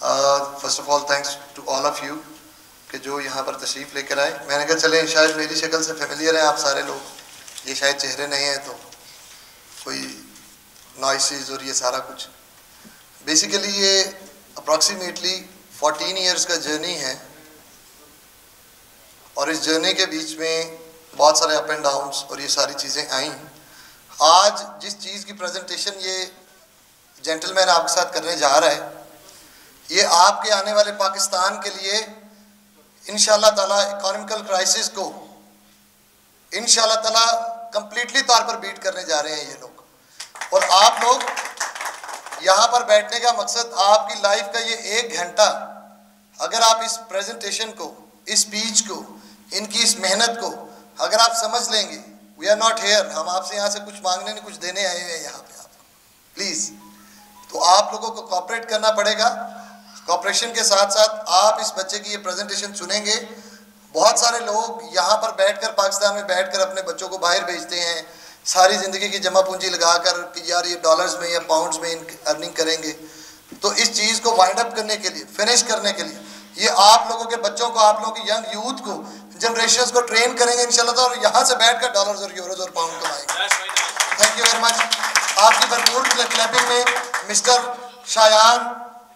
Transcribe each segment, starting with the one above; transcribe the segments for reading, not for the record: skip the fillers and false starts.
First of all thanks to all of you कि जो यहाँ पर तशरीफ़ लेकर आए। मैंने कहा चले शायद मेरी शक्ल से फेमिलियर हैं आप सारे लोग, ये शायद चेहरे नहीं हैं तो कोई नॉइसेस और ये सारा कुछ। बेसिकली ये अप्रॉक्सीमेटली 14 ईयर्स का जर्नी है और इस जर्नी के बीच में बहुत सारे अप एंड डाउन्स और ये सारी चीज़ें आई। आज जिस चीज़ की प्रेजेंटेशन ये जेंटलमैन आपके साथ करने जा रहा है, ये आपके आने वाले पाकिस्तान के लिए इंशाअल्लाह ताला इकोनॉमिकल क्राइसिस को इंशाअल्लाह ताला कंप्लीटली तौर पर बीट करने जा रहे हैं ये लोग। और आप लोग यहाँ पर बैठने का मकसद आपकी लाइफ का ये 1 घंटा अगर आप इस प्रेजेंटेशन को, इस स्पीच को, इनकी इस मेहनत को अगर आप समझ लेंगे, वी आर नॉट हेयर, हम आपसे यहाँ से कुछ मांगने नहीं कुछ देने आए हुए हैं यहाँ पे आपको प्लीज़। तो आप लोगों को कोऑपरेट करना पड़ेगा। कोऑपरेशन के साथ साथ आप इस बच्चे की ये प्रेजेंटेशन सुनेंगे। बहुत सारे लोग यहाँ पर बैठकर पाकिस्तान में बैठकर अपने बच्चों को बाहर भेजते हैं सारी ज़िंदगी की जमा पूंजी लगाकर कि यार ये डॉलर्स में या पाउंड्स में अर्निंग करेंगे। तो इस चीज़ को वाइंड अप करने के लिए, फिनिश करने के लिए ये आप लोगों के बच्चों को, आप लोगों की यंग यूथ को, जनरेशन को ट्रेन करेंगे इंशाल्लाह और यहाँ से बैठ कर डॉलर्स और यूरोज और पाउंड कमाएंगे। Thank you very much. आपकी भरपूर क्लैपिंग में मिस्टर शायान,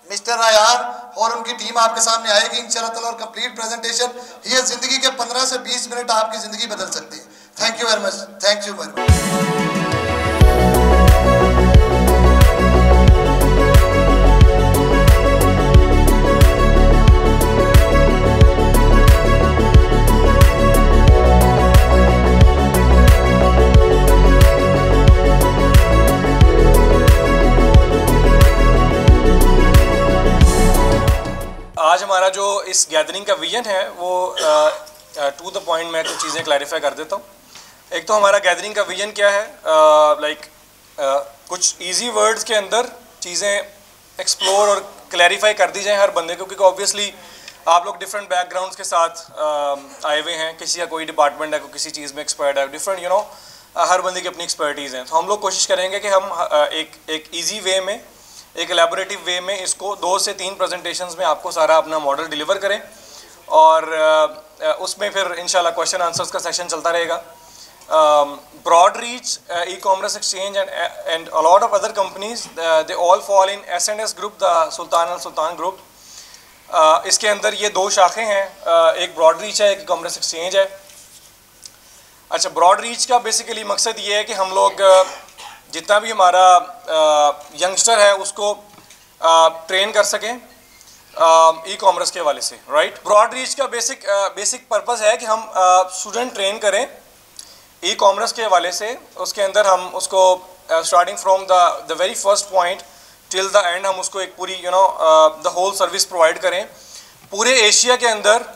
मिस्टर रायान और उनकी टीम आपके सामने आएगी इंशाल्लाह ताला और कंप्लीट प्रेजेंटेशन। ये ज़िंदगी के 15 से 20 मिनट आपकी ज़िंदगी बदल सकती है। Thank you very much. Thank you very much. आज हमारा जो इस गैदरिंग का विजन है वो टू द पॉइंट मैं कुछ चीज़ें क्लैरिफाई कर देता हूँ। एक तो हमारा गैदरिंग का विजन क्या है, कुछ इजी वर्ड्स के अंदर चीज़ें एक्सप्लोर और क्लैरिफाई कर दी जाएँ हर बंदे को, क्योंकि ऑब्वियसली आप लोग डिफरेंट बैकग्राउंड्स के साथ आए हुए हैं। किसी का कोई डिपार्टमेंट है, कोई किसी चीज़ में एक्सपर्ट है, डिफरेंट हर बंदे की अपनी एक्सपर्टीज़ हैं। तो हम लोग कोशिश करेंगे कि हम एक ईजी वे में, एक एलैबोरेटिव वे में इसको 2 से 3 प्रेजेंटेशंस में आपको सारा अपना मॉडल डिलीवर करें और उसमें फिर इंशाल्लाह क्वेश्चन आंसर्स का सेशन चलता रहेगा। Broad reach e-commerce exchange and a lot of other companies they all fall in S&S group, the Sultan Al Sultan group. इसके अंदर ये 2 शाखें हैं, एक ब्रॉड रीच है, एक ई-कॉमर्स एक्सचेंज है। अच्छा, ब्रॉड रीच का बेसिकली मकसद ये है कि हम लोग जितना भी हमारा यंगस्टर है उसको ट्रेन कर सकें ई-कॉमर्स के हवाले से, राइट। ब्रॉड रीच का बेसिक पर्पस है कि हम स्टूडेंट ट्रेन करें ई-कॉमर्स के हवाले से। उसके अंदर हम उसको starting from the very first point till the end हम उसको एक पूरी द होल सर्विस प्रोवाइड करें पूरे एशिया के अंदर।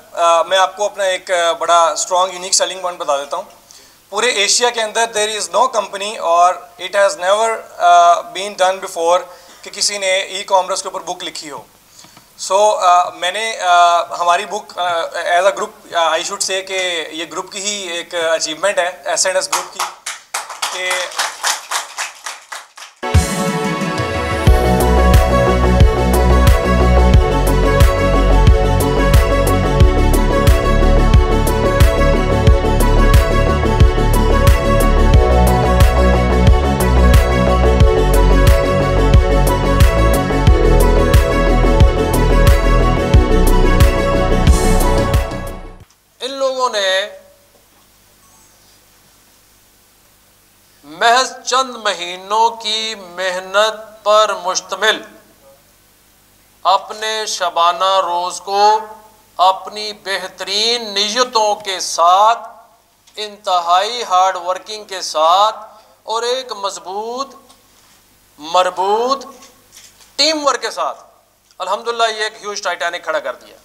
मैं आपको अपना एक बड़ा स्ट्रॉन्ग यूनिक सेलिंग पॉइंट बता देता हूँ। पूरे एशिया के अंदर देयर इज़ नो कंपनी और it has never been done before कि किसी ने ई-कॉमर्स के ऊपर बुक लिखी हो। सो मैंने हमारी book as a group I should say कि ये ग्रुप की ही एक अचीवमेंट है, S&S ग्रुप की, कि महज चंद महीनों की मेहनत पर मुश्तमिल अपने शबाना रोज़ को अपनी बेहतरीन नीयतों के साथ, इंतहाई हार्ड वर्किंग के साथ और एक मजबूत मरबूत टीम वर्क के साथ अल्हम्दुलिल्लाह ये एक ह्यूज टाइटैनिक खड़ा कर दिया।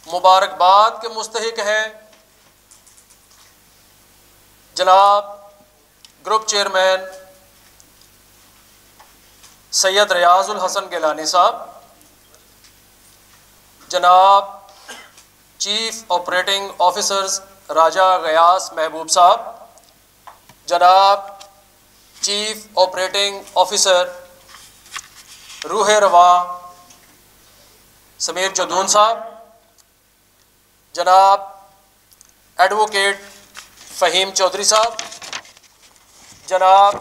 मुबारकबाद के मुस्तहिक हैं जनाब ग्रुप चेयरमैन सैयद रियाजुल हसन गिलानी साहब, जनाब चीफ ऑपरेटिंग ऑफिसर्स राजा गयास महबूब साहब, जनाब चीफ ऑपरेटिंग ऑफिसर रूह रवा समीर जदून साहब, जनाब एडवोकेट फ़हीम चौधरी साहब, जनाब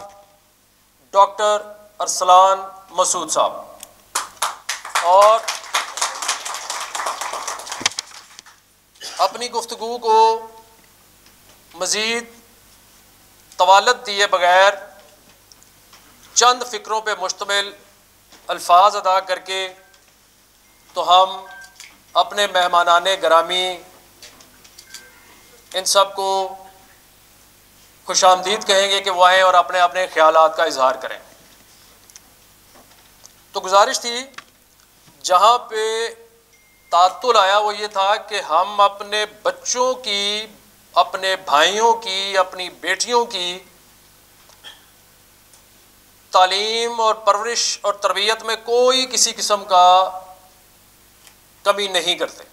डॉक्टर अरसलान मसूद साहब, और अपनी गुफ्तगू को मज़ीद तवालत दिए बगैर चंद फ़िक्रों पे मुश्तमिल अल्फाज अदा करके तो हम अपने मेहमानाने ग्रामी इन सब को खुशामदीद कहेंगे कि वो आएँ और अपने अपने ख्यालात का इजहार करें। तो गुजारिश थी, जहाँ पे तातुल आया वो ये था कि हम अपने बच्चों की, अपने भाइयों की, अपनी बेटियों की तालीम और परवरिश और तरबियत में कोई किसी किस्म का कमी नहीं करते।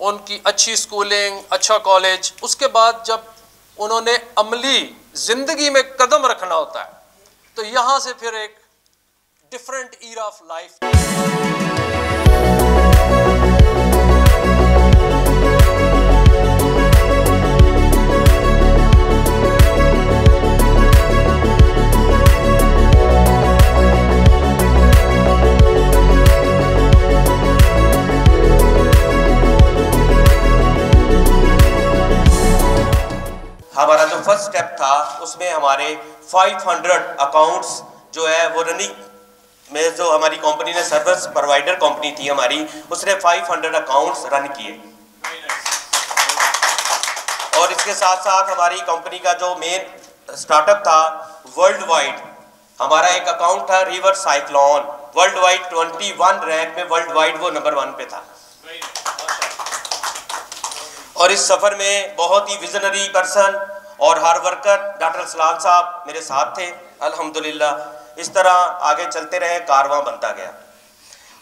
उनकी अच्छी स्कूलिंग, अच्छा कॉलेज, उसके बाद जब उन्होंने अमली ज़िंदगी में कदम रखना होता है तो यहाँ से फिर एक डिफरेंट ईरा ऑफ लाइफ। हमारा जो फर्स्ट स्टेप था उसमें हमारे 500 अकाउंट्स जो है वो रनिंग में, जो हमारी कंपनी ने सर्विस प्रोवाइडर कंपनी थी हमारी, उसने 500 अकाउंट्स रन किए। और इसके साथ साथ हमारी कंपनी का जो मेन स्टार्टअप था वर्ल्ड वाइड, हमारा एक अकाउंट था river cyclone, world wide 21 rank में वर्ल्ड वाइड वो नंबर 1 पे था। और इस सफ़र में बहुत ही विजनरी पर्सन और हार्ड वर्कर डॉक्टर अरसलान साहब मेरे साथ थे। अल्हम्दुलिल्लाह इस तरह आगे चलते रहे, कारवां बनता गया।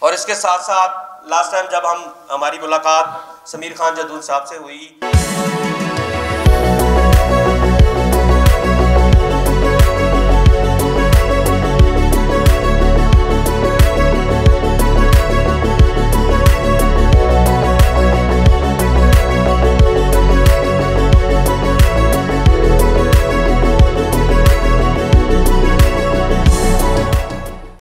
और इसके साथ साथ लास्ट टाइम जब हमारी मुलाकात समीर खान जदून साहब से हुई,